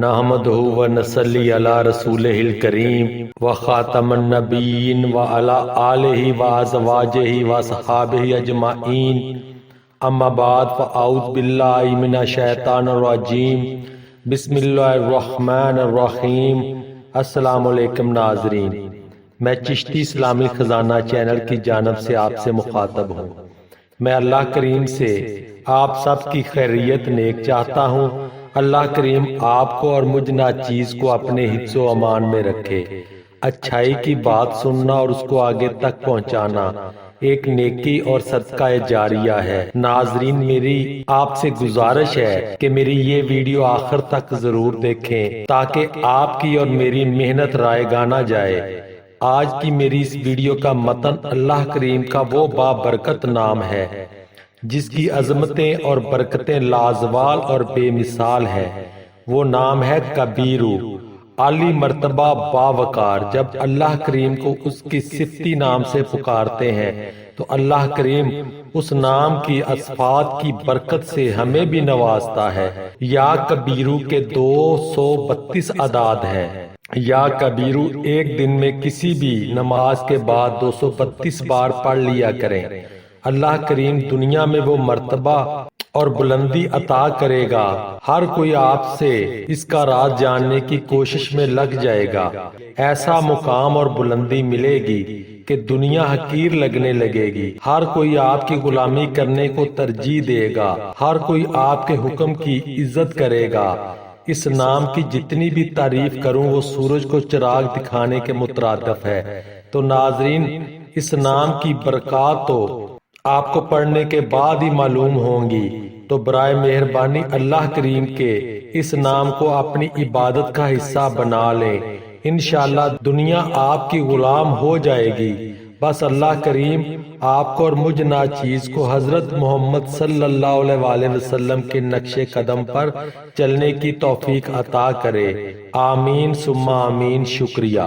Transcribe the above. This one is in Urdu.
نحمدہ و نصلی علی رسولہ الکریم و خاتم النبیین و علی آلہ و ازواجہ و صحابہ اجمعین، اما بعد فاعوذ باللہ من الشیطان الرجیم، بسم اللہ الرحمن الرحیم۔ السلام علیکم ناظرین، میں چشتی اسلامی خزانہ چینل کی جانب سے آپ سے مخاطب ہوں۔ میں اللہ کریم سے آپ سب کی خیریت نیک چاہتا ہوں۔ اللہ کریم آپ کو اور مجھ ناچیز کو اپنے حفظ و امان میں رکھے۔ اچھائی کی بات سننا اور اس کو آگے تک پہنچانا ایک نیکی اور صدقہ جاریہ ہے۔ ناظرین، میری آپ سے گزارش ہے کہ میری یہ ویڈیو آخر تک ضرور دیکھیں تاکہ آپ کی اور میری محنت رائگاں نہ جائے۔ آج کی میری اس ویڈیو کا متن اللہ کریم کا وہ بابرکت نام ہے جس کی عظمتیں اور برکتیں لازوال اور بے مثال ہیں۔ وہ نام ہے کبیرو، عالی مرتبہ باوقار۔ جب اللہ کریم کو اس کی صفتی نام سے پکارتے ہیں تو اللہ کریم اس نام کی صفات کی برکت سے ہمیں بھی نوازتا ہے۔ یا کبیرو کے 232 اعداد ہیں۔ یا کبیرو ایک دن میں کسی بھی نماز کے بعد 232 بار پڑھ لیا کریں۔ اللہ کریم دنیا میں وہ مرتبہ اور بلندی عطا کرے گا، ہر کوئی آپ سے اس کا راز جاننے کی کوشش میں لگ جائے گا۔ ایسا مقام اور بلندی ملے گی کہ دنیا حقیر لگنے لگے گی۔ ہر کوئی آپ کی غلامی کرنے کو ترجیح دے گا، ہر کوئی آپ کے حکم کی عزت کرے گا۔ اس نام کی جتنی بھی تعریف کروں وہ سورج کو چراغ دکھانے کے مترادف ہے۔ تو ناظرین، اس نام کی برکات تو آپ کو پڑھنے کے بعد ہی معلوم ہوں گی، تو برائے مہربانی اللہ کریم کے اس نام کو اپنی عبادت کا حصہ بنا لیں۔ انشاءاللہ دنیا آپ کی غلام ہو جائے گی۔ بس اللہ کریم آپ کو اور مجھ ناچیز کو حضرت محمد صلی اللہ علیہ وسلم کے نقش قدم پر چلنے کی توفیق عطا کرے۔ آمین ثم آمین۔ شکریہ۔